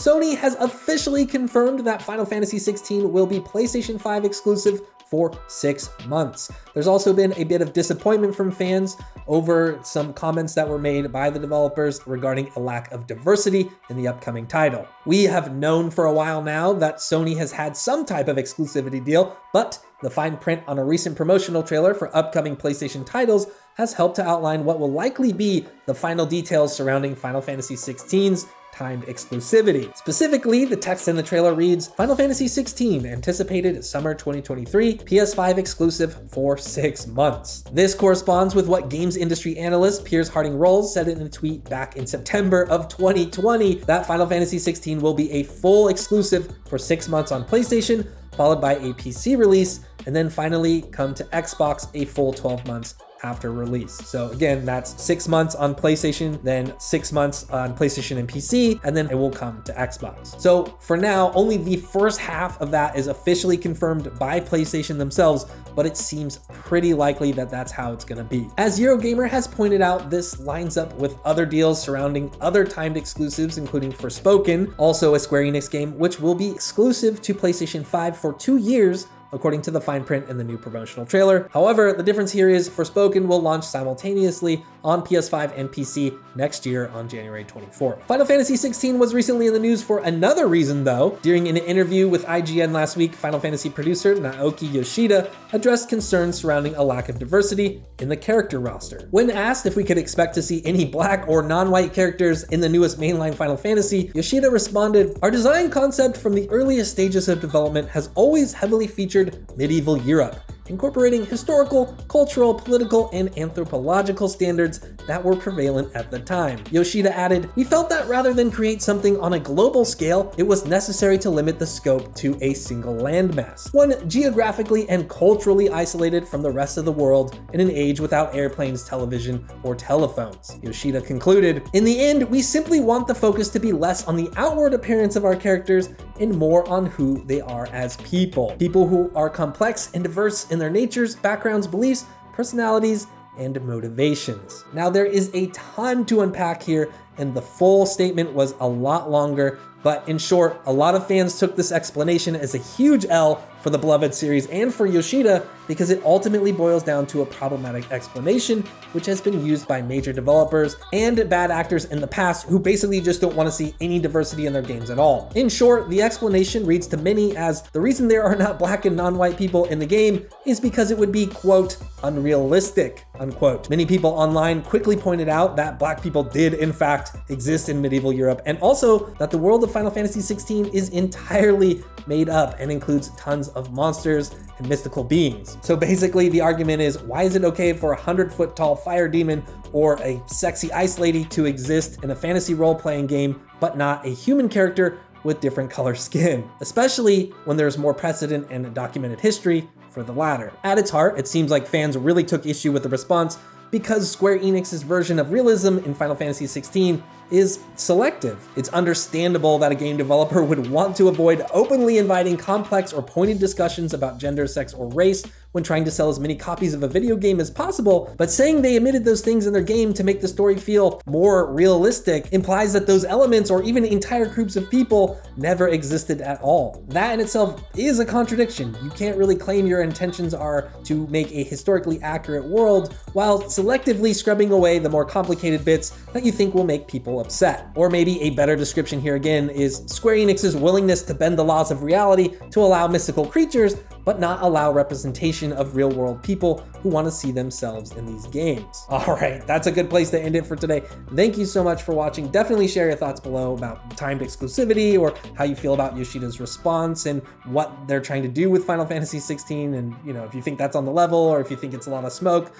Sony has officially confirmed that Final Fantasy XVI will be PlayStation 5 exclusive for 6 months. There's also been a bit of disappointment from fans over some comments that were made by the developers regarding a lack of diversity in the upcoming title. We have known for a while now that Sony has had some type of exclusivity deal, but the fine print on a recent promotional trailer for upcoming PlayStation titles has helped to outline what will likely be the final details surrounding Final Fantasy XVI's timed exclusivity. Specifically, the text in the trailer reads, Final Fantasy XVI anticipated summer 2023, PS5 exclusive for 6 months. This corresponds with what games industry analyst Piers Harding-Rolls said in a tweet back in September of 2020, that Final Fantasy XVI will be a full exclusive for 6 months on PlayStation, followed by a PC release, and then finally come to Xbox a full 12 months after release. So again, that's 6 months on PlayStation, then 6 months on PlayStation and PC, and then it will come to Xbox. So for now, only the first half of that is officially confirmed by PlayStation themselves, but it seems pretty likely that that's how it's gonna be. As Eurogamer has pointed out, this lines up with other deals surrounding other timed exclusives, including Forspoken, also a Square Enix game, which will be exclusive to PlayStation 5 for 2 years, according to the fine print in the new promotional trailer. However, the difference here is Forspoken will launch simultaneously on PS5 and PC next year on January 24th. Final Fantasy XVI was recently in the news for another reason though. During an interview with IGN last week, Final Fantasy producer Naoki Yoshida addressed concerns surrounding a lack of diversity in the character roster. When asked if we could expect to see any black or non-white characters in the newest mainline Final Fantasy, Yoshida responded, "Our design concept from the earliest stages of development has always heavily featured medieval Europe, incorporating historical, cultural, political, and anthropological standards that were prevalent at the time." Yoshida added, "We felt that rather than create something on a global scale, it was necessary to limit the scope to a single landmass, one geographically and culturally isolated from the rest of the world in an age without airplanes, television, or telephones." Yoshida concluded, "In the end, we simply want the focus to be less on the outward appearance of our characters and more on who they are as people. People who are complex and diverse in their natures, backgrounds, beliefs, personalities, and motivations." Now, there is a ton to unpack here, and the full statement was a lot longer, but in short, a lot of fans took this explanation as a huge L for the beloved series and for Yoshida because it ultimately boils down to a problematic explanation which has been used by major developers and bad actors in the past who basically just don't want to see any diversity in their games at all. In short, the explanation reads to many as the reason there are not black and non-white people in the game is because it would be, quote, unrealistic, unquote. Many people online quickly pointed out that black people did in fact exist in medieval Europe, and also that the world of Final Fantasy XVI is entirely made up and includes tons of monsters and mystical beings. So basically the argument is, why is it okay for a 100-foot tall fire demon or a sexy ice lady to exist in a fantasy role-playing game, but not a human character with different color skin, especially when there's more precedent and documented history for the latter? At its heart, it seems like fans really took issue with the response because Square Enix's version of realism in Final Fantasy XVI is selective. It's understandable that a game developer would want to avoid openly inviting complex or pointed discussions about gender, sex, or race when trying to sell as many copies of a video game as possible, but saying they omitted those things in their game to make the story feel more realistic implies that those elements or even entire groups of people never existed at all. That in itself is a contradiction. You can't really claim your intentions are to make a historically accurate world while selectively scrubbing away the more complicated bits that you think will make people upset. Or maybe a better description here again is Square Enix's willingness to bend the laws of reality to allow mystical creatures, but not allow representation of real world people who want to see themselves in these games. All right, that's a good place to end it for today. Thank you so much for watching. Definitely share your thoughts below about timed exclusivity or how you feel about Yoshida's response and what they're trying to do with Final Fantasy XVI. And if you think that's on the level or if you think it's a lot of smoke,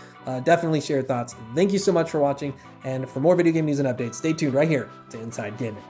definitely share your thoughts. Thank you so much for watching. And for more video game news and updates, stay tuned right here to Inside Gaming.